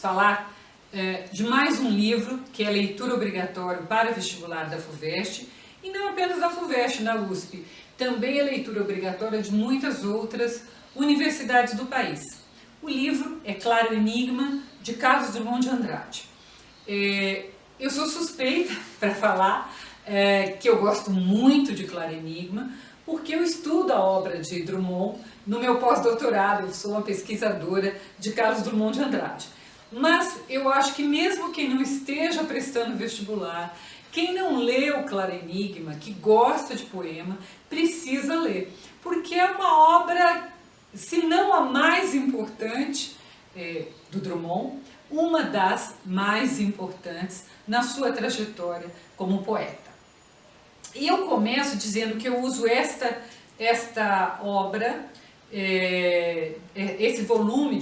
falar de mais um livro que é leitura obrigatória para vestibular da FUVEST, e não apenas da FUVEST, na USP, também é leitura obrigatória de muitas outras universidades do país. O livro é Claro Enigma, de Carlos Drummond de Andrade. Eu sou suspeita para falar que eu gosto muito de Claro Enigma, porque eu estudo a obra de Drummond. No meu pós-doutorado, eu sou uma pesquisadora de Carlos Drummond de Andrade. Mas eu acho que mesmo quem não esteja prestando vestibular, quem não leu Claro Enigma, que gosta de poema, precisa ler, porque é uma obra, se não a mais importante do Drummond, uma das mais importantes na sua trajetória como poeta. E eu começo dizendo que eu uso esta obra, esse volume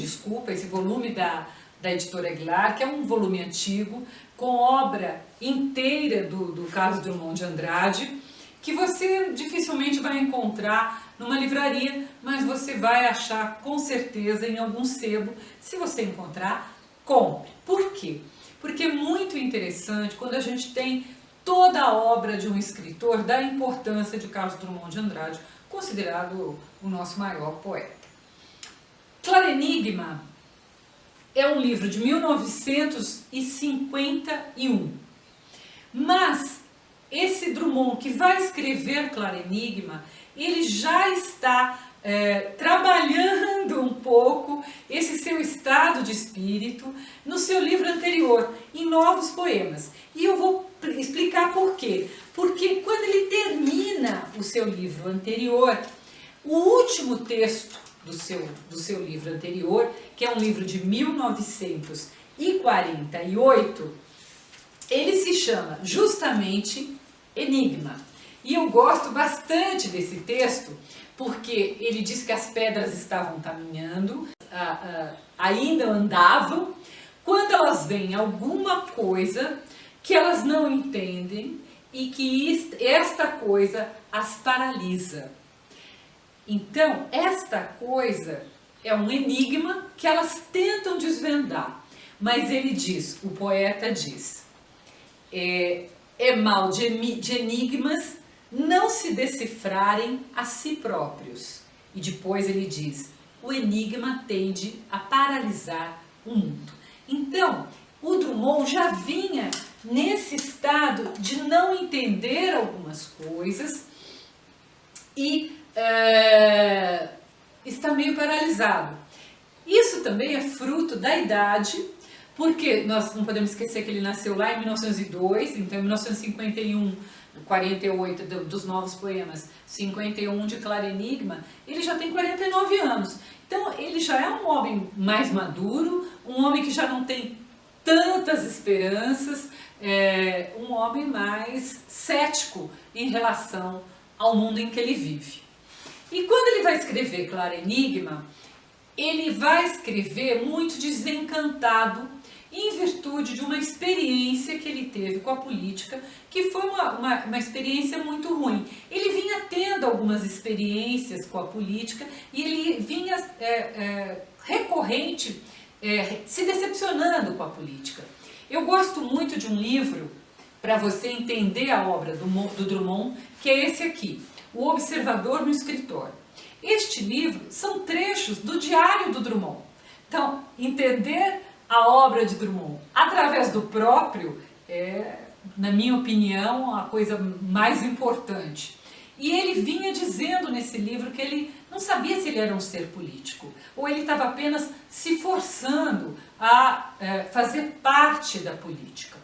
da Editora Aguilar, que é um volume antigo, com obra inteira do Carlos Drummond de Andrade, que você dificilmente vai encontrar numa livraria, mas você vai achar com certeza em algum sebo. Se você encontrar, compre. Por quê? Porque é muito interessante quando a gente tem toda a obra de um escritor, da importância de Carlos Drummond de Andrade, considerado o nosso maior poeta. Claro Enigma é um livro de 1951, mas esse Drummond que vai escrever Claro Enigma, ele já está trabalhando um pouco esse seu estado de espírito no seu livro anterior, em novos poemas. E eu vou explicar por quê. Porque quando ele termina o seu livro anterior, o último texto do seu livro anterior, que é um livro de 1948, ele se chama justamente Enigma. E eu gosto bastante desse texto, porque ele diz que as pedras estavam caminhando, ainda andavam, quando elas veem alguma coisa que elas não entendem e que esta coisa as paralisa. Então, esta coisa é um enigma que elas tentam desvendar, mas ele diz, o poeta diz, é mal de enigmas não se decifrarem a si próprios. E depois ele diz, o enigma tende a paralisar o mundo. Então, o Drummond já vinha nesse estado de não entender algumas coisas e está meio paralisado. Isso também é fruto da idade, porque nós não podemos esquecer que ele nasceu lá em 1902, então em 1951, 48 dos novos poemas, 51 de Claro Enigma, ele já tem 49 anos. Então ele já é um homem mais maduro, um homem que já não tem tantas esperanças, um homem mais cético em relação ao mundo em que ele vive. E quando ele vai escrever Claro Enigma, ele vai escrever muito desencantado, em virtude de uma experiência que ele teve com a política, que foi uma experiência muito ruim. Ele vinha tendo algumas experiências com a política e ele vinha recorrente se decepcionando com a política. Eu gosto muito de um livro, para você entender a obra do Drummond, que é esse aqui, O Observador no Escritório. Este livro são trechos do diário do Drummond. Então, entender a obra de Drummond através do próprio é, na minha opinião, a coisa mais importante. E ele vinha dizendo nesse livro que ele não sabia se ele era um ser político, ou ele estava apenas se forçando a fazer parte da política.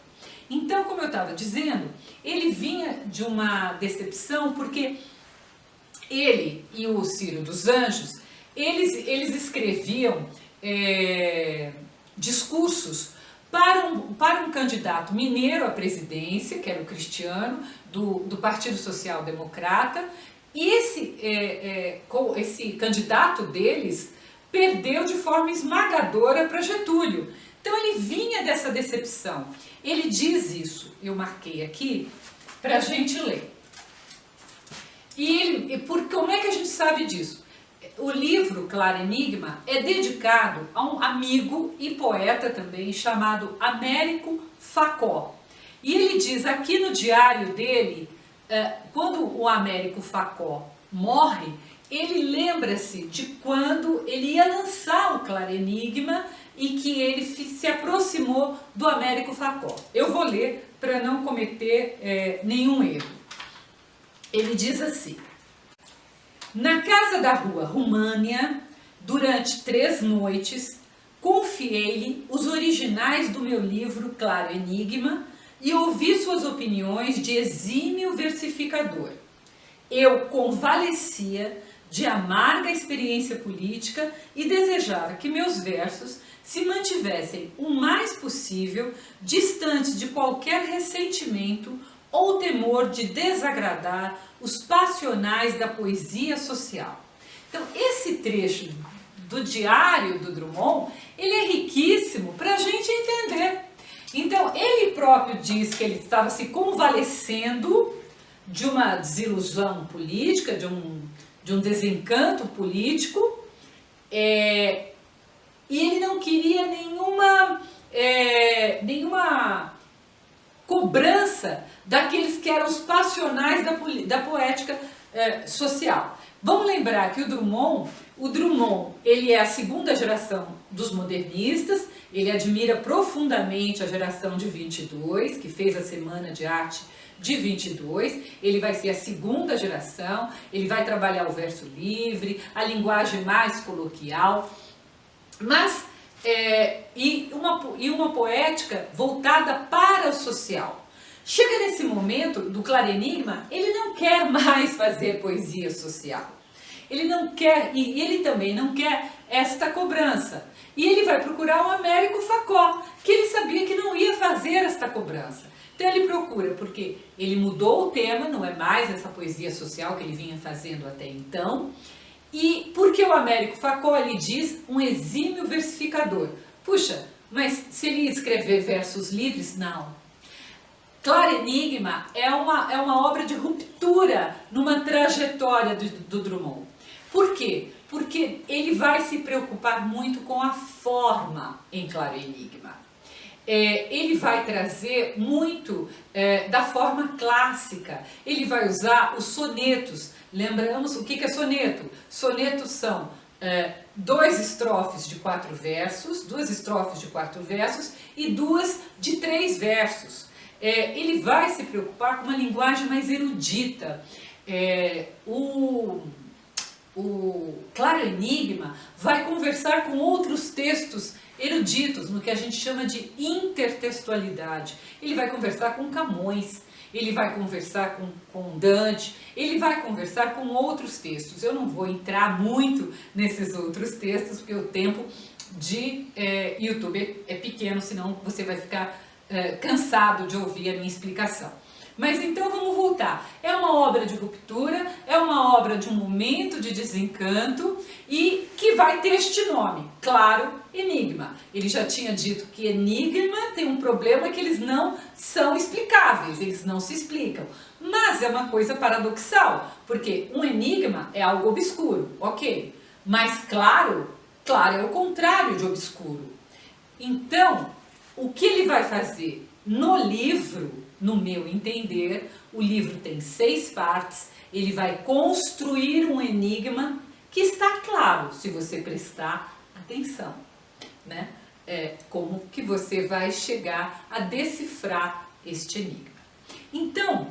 Então, como eu estava dizendo, ele vinha de uma decepção porque ele e o Ciro dos Anjos, eles escreviam discursos para um candidato mineiro à presidência, que era o Cristiano, do Partido Social Democrata, e esse candidato deles perdeu de forma esmagadora para Getúlio. Então ele vinha dessa decepção. Ele diz isso, eu marquei aqui, para a gente ler. Como é que a gente sabe disso? o livro Claro Enigma é dedicado a um amigo e poeta também chamado Américo Facó. E ele diz aqui no diário dele, quando o Américo Facó morre, ele lembra-se de quando ele ia lançar o Claro Enigma e que ele se aproximou do Américo Facó. Eu vou ler para não cometer nenhum erro. Ele diz assim: na casa da rua Rumânia, durante 3 noites, confiei-lhe os originais do meu livro Claro Enigma e ouvi suas opiniões de exímio versificador. Eu convalescia de amarga experiência política e desejava que meus versos se mantivessem o mais possível distantes de qualquer ressentimento ou temor de desagradar os passionais da poesia social. Então, esse trecho do diário do Drummond, ele é riquíssimo para a gente entender. Então, ele próprio diz que ele estava se convalescendo de uma desilusão política, de um desencanto político, e ele não queria nenhuma cobrança daqueles que eram os passionais da poética social. Vamos lembrar que o Drummond, ele é a 2ª geração dos modernistas, ele admira profundamente a geração de 22, que fez a Semana de Arte de 22, ele vai ser a 2ª geração, ele vai trabalhar o verso livre, a linguagem mais coloquial, mas uma poética voltada para o social. Chega nesse momento do Claro Enigma, ele não quer mais fazer poesia social. Ele não quer, e ele também não quer esta cobrança. E ele vai procurar o Américo Facó, que ele sabia que não ia fazer esta cobrança. Então ele procura, porque ele mudou o tema, não é mais essa poesia social que ele vinha fazendo até então, e porque o Américo Facó, ele diz, um exímio versificador. Puxa, mas se ele ia escrever versos livres, não. Claro Enigma é uma obra de ruptura numa trajetória do Drummond. Por quê? Porque ele vai se preocupar muito com a forma em Claro Enigma. Ele vai trazer muito da forma clássica. Ele vai usar os sonetos. Lembramos o que é soneto? Sonetos são 2 estrofes de 4 versos, 2 estrofes de 4 versos e 2 de 3 versos. Ele vai se preocupar com uma linguagem mais erudita. O Claro Enigma vai conversar com outros textos eruditos, no que a gente chama de intertextualidade. Ele vai conversar com Camões, ele vai conversar com Dante, ele vai conversar com outros textos. Eu não vou entrar muito nesses outros textos, porque o tempo de YouTube é pequeno, senão você vai ficar cansado de ouvir a minha explicação. Mas então vamos voltar. É uma obra de ruptura, é uma obra de um momento de desencanto e que vai ter este nome, Claro Enigma. Ele já tinha dito que enigma tem um problema que eles não são explicáveis, eles não se explicam. Mas é uma coisa paradoxal, porque um enigma é algo obscuro, ok? Mas claro é o contrário de obscuro. Então, o que ele vai fazer no livro, no meu entender, o livro tem 6 partes, ele vai construir um enigma que está claro, se você prestar atenção, né? Como que você vai chegar a decifrar este enigma. Então,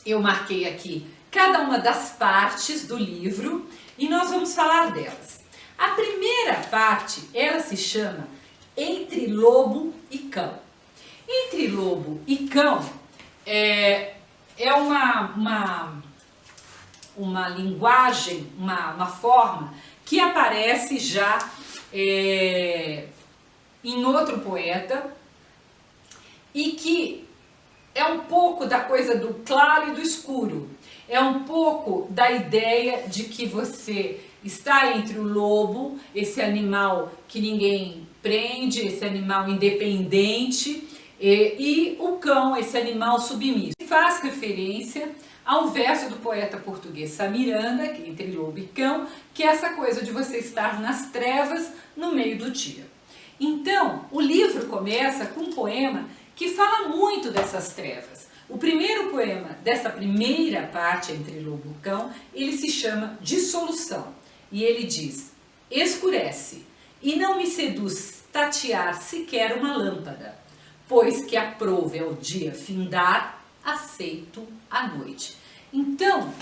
eu marquei aqui cada uma das partes do livro e nós vamos falar delas. A primeira parte, ela se chama Entre Lobo e Cão. Entre Lobo e Cão é uma linguagem, uma forma que aparece já em outro poeta e que é um pouco da coisa do claro e do escuro. É um pouco da ideia de que você está entre o lobo, esse animal que ninguém prende, esse animal independente, E o cão, esse animal submisso, faz referência ao verso do poeta português Sá Miranda, que entre lobo e cão, que é essa coisa de você estar nas trevas no meio do dia. Então, o livro começa com um poema que fala muito dessas trevas. O primeiro poema dessa primeira parte, Entre Lobo e Cão, ele se chama Dissolução. E ele diz: escurece, e não me seduz tatear sequer uma lâmpada, pois que aprouve ao dia findar, aceito a noite. Então,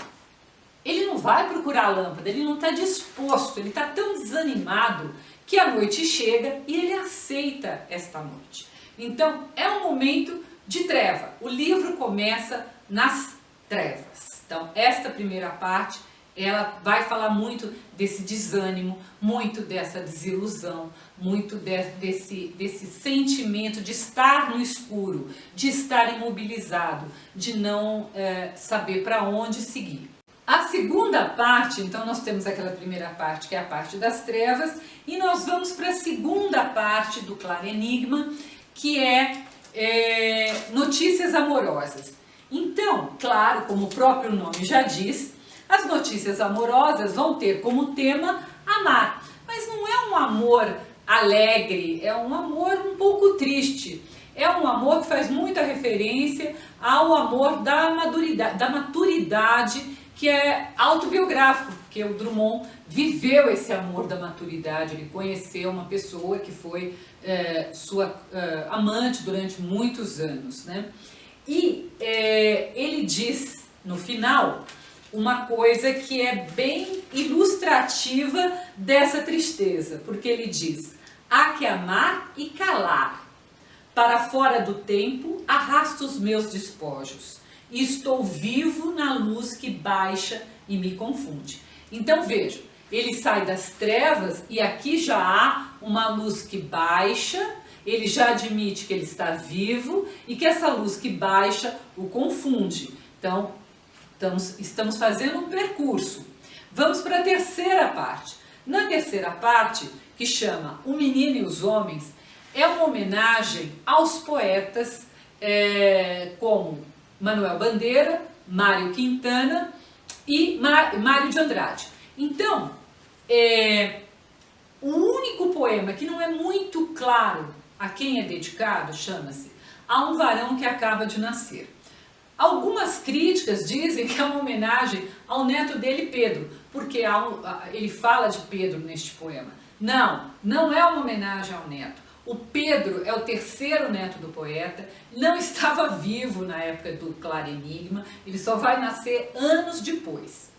ele não vai procurar a lâmpada, ele não está disposto, ele está tão desanimado que a noite chega e ele aceita esta noite. Então, é um momento de treva. O livro começa nas trevas. Então, esta primeira parte, ela vai falar muito desse desânimo, muito dessa desilusão, muito desse sentimento de estar no escuro, de estar imobilizado, de não saber para onde seguir. A segunda parte, então nós temos aquela primeira parte que é a parte das trevas, e nós vamos para a segunda parte do Claro Enigma, que é notícias amorosas. Então, claro, como o próprio nome já diz, as notícias amorosas vão ter como tema amar, mas não é um amor alegre, é um amor um pouco triste, é um amor que faz muita referência ao amor da maturidade, que é autobiográfico, porque o Drummond viveu esse amor da maturidade, ele conheceu uma pessoa que foi sua amante durante muitos anos, né? E ele diz no final uma coisa que é bem ilustrativa dessa tristeza, porque ele diz: há que amar e calar, para fora do tempo arrasto os meus despojos, e estou vivo na luz que baixa e me confunde. Então veja, ele sai das trevas e aqui já há uma luz que baixa, ele já admite que ele está vivo e que essa luz que baixa o confunde. Então, estamos fazendo um percurso. Vamos para a terceira parte. Na terceira parte, que chama O Menino e os Homens, é uma homenagem aos poetas como Manuel Bandeira, Mário Quintana e Mário de Andrade. Então, o único poema que não é muito claro a quem é dedicado chama-se A um Varão que Acaba de Nascer. Algumas críticas dizem que é uma homenagem ao neto dele, Pedro, porque ele fala de Pedro neste poema. Não, não é uma homenagem ao neto. O Pedro é o terceiro neto do poeta, não estava vivo na época do Claro Enigma, ele só vai nascer anos depois.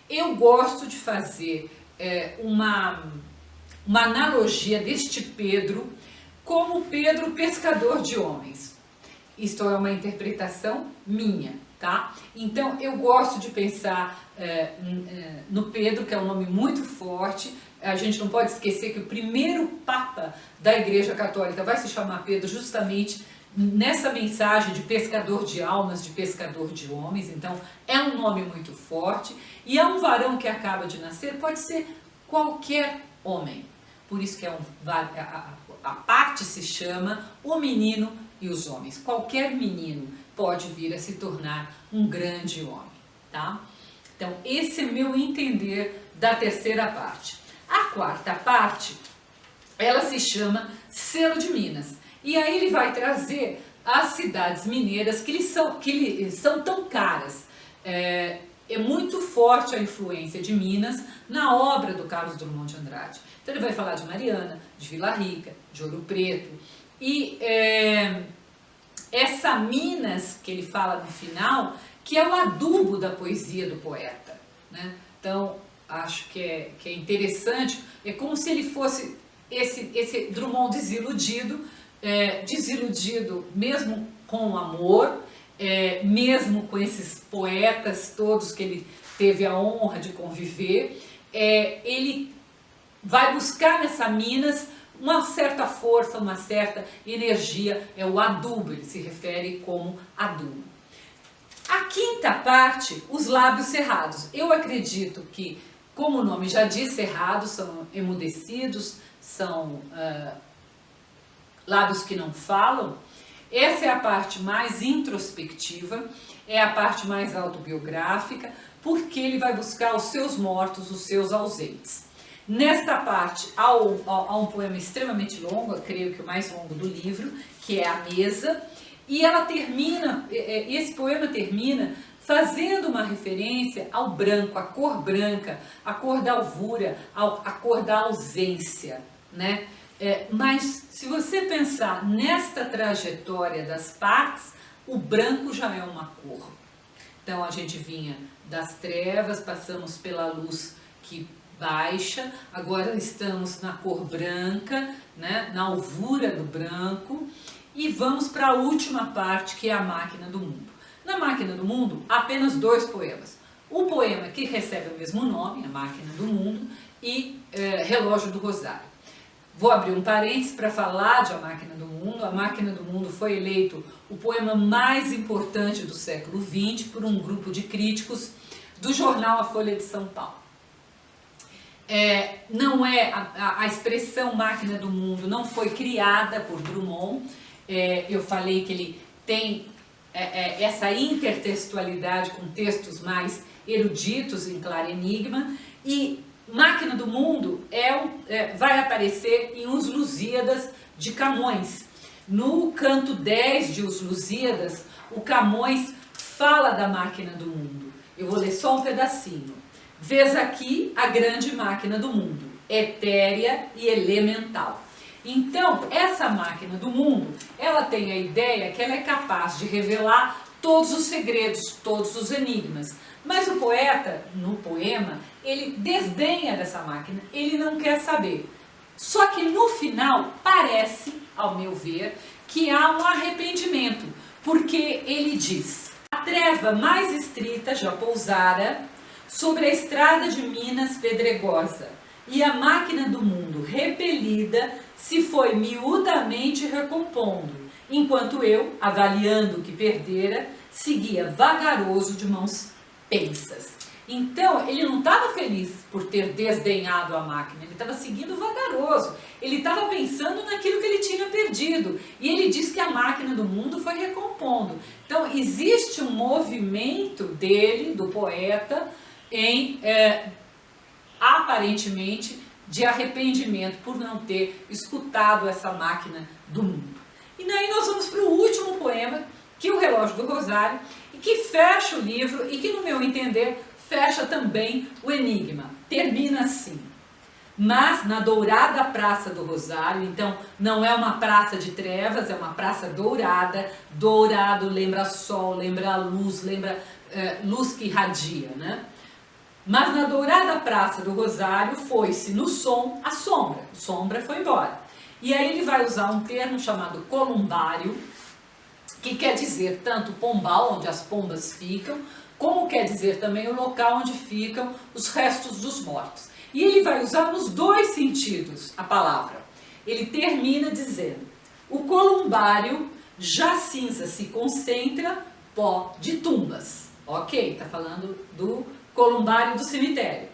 Eu gosto de fazer uma analogia deste Pedro como Pedro pescador de homens. Isto é uma interpretação minha, tá? Então eu gosto de pensar no Pedro, que é um nome muito forte. A gente não pode esquecer que o primeiro Papa da Igreja Católica vai se chamar Pedro justamente nessa mensagem de pescador de almas, de pescador de homens. Então é um nome muito forte. E é um varão que acaba de nascer, pode ser qualquer homem. Por isso que a parte se chama O Menino e os Homens. Qualquer menino pode vir a se tornar um grande homem, tá? Então esse é meu entender da terceira parte. A quarta parte, ela se chama Selo de Minas. E aí ele vai trazer as cidades mineiras que lhe são tão caras. É muito forte a influência de Minas na obra do Carlos Drummond de Andrade. Então ele vai falar de Mariana, de Vila Rica, de Ouro Preto. E essa Minas que ele fala no final, que é o adubo da poesia do poeta, né? Então acho que é interessante, é como se ele fosse esse Drummond desiludido, desiludido mesmo com o amor, mesmo com esses poetas todos que ele teve a honra de conviver, ele vai buscar nessa Minas uma certa força, uma certa energia, é o adubo, ele se refere como adubo. A quinta parte, os lábios cerrados. Eu acredito que, como o nome já diz, cerrados são emudecidos, são lábios que não falam, Essa é a parte mais introspectiva, é a parte mais autobiográfica, porque ele vai buscar os seus mortos, os seus ausentes. Nesta parte há um poema extremamente longo, creio que o mais longo do livro, que é A Mesa, e ela termina, esse poema termina fazendo uma referência ao branco, à cor branca, à cor da alvura, à cor da ausência, né? Mas se você pensar nesta trajetória das partes, o branco já é uma cor. Então a gente vinha das trevas, passamos pela luz que baixa, agora estamos na cor branca, né? Na alvura do branco, e vamos para a última parte, que é a Máquina do Mundo. Na Máquina do Mundo, apenas 2 poemas. O poema que recebe o mesmo nome, A Máquina do Mundo, e Relógio do Rosário. Vou abrir um parênteses para falar de A Máquina do Mundo. A Máquina do Mundo foi eleito o poema mais importante do século XX por um grupo de críticos do jornal A Folha de São Paulo. Não é a expressão Máquina do Mundo não foi criada por Drummond. Eu falei que ele tem essa intertextualidade com textos mais eruditos em Claro Enigma, e Máquina do Mundo vai aparecer em Os Lusíadas de Camões. No canto 10 de Os Lusíadas, o Camões fala da Máquina do Mundo. Eu vou ler só um pedacinho. Vês aqui a grande máquina do mundo, etérea e elemental. Então, essa máquina do mundo, ela tem a ideia que ela é capaz de revelar todos os segredos, todos os enigmas. Mas o poeta, no poema, ele desdenha dessa máquina, ele não quer saber. Só que no final, parece, ao meu ver, que há um arrependimento, porque ele diz: a treva mais estrita já pousara sobre a estrada de Minas pedregosa, e a máquina do mundo, repelida, se foi miudamente recompondo, enquanto eu, avaliando o que perdera, seguia vagaroso de mãos pensas. Então, ele não estava feliz por ter desdenhado a máquina, ele estava seguindo vagaroso, ele estava pensando naquilo que ele tinha perdido, e ele diz que a máquina do mundo foi recompondo. Então, existe um movimento dele, do poeta, aparentemente de arrependimento por não ter escutado essa máquina do mundo. E daí nós vamos para o último poema, que é o Relógio do Rosário, e que fecha o livro e que, no meu entender, fecha também o enigma. Termina assim: mas na dourada praça do Rosário, então não é uma praça de trevas, é uma praça dourada. Dourado lembra sol, lembra luz, lembra luz que irradia, né? Mas na dourada praça do Rosário foi-se no som a sombra foi embora. E aí ele vai usar um termo chamado columbário, que quer dizer tanto pombal, onde as pombas ficam, como quer dizer também o local onde ficam os restos dos mortos. E ele vai usar nos 2 sentidos a palavra. Ele termina dizendo: o columbário já cinza se concentra, pó de tumbas. Ok, está falando do columbário do cemitério.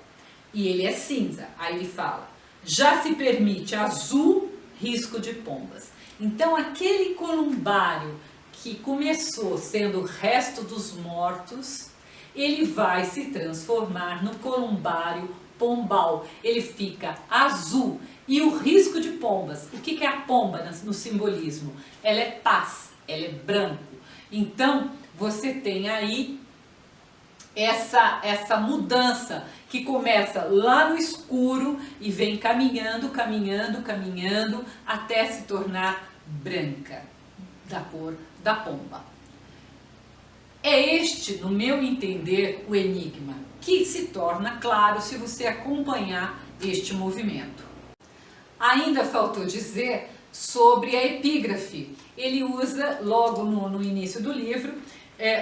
E ele é cinza. Aí ele fala: já se permite azul, risco de pombas. Então aquele columbário que começou sendo o resto dos mortos, ele vai se transformar no columbário pombal. Ele fica azul. E o risco de pombas, o que é a pomba no simbolismo? Ela é paz, ela é branco. Então você tem aí essa mudança que começa lá no escuro e vem caminhando, caminhando, caminhando, até se tornar branca, da cor da pomba. É este, no meu entender, o enigma, que se torna claro se você acompanhar este movimento. Ainda faltou dizer sobre a epígrafe. Ele usa, logo no início do livro,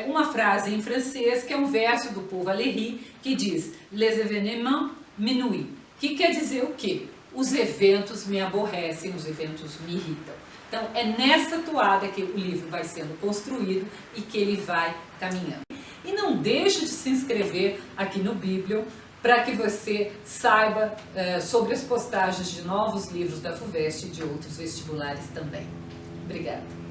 uma frase em francês, que é um verso do Paul Valéry, que diz: les événements m'ennuient, que quer dizer o quê? Os eventos me aborrecem, os eventos me irritam. Então é nessa toada que o livro vai sendo construído e que ele vai caminhando. E não deixe de se inscrever aqui no Biblion para que você saiba sobre as postagens de novos livros da FUVEST e de outros vestibulares também. Obrigada.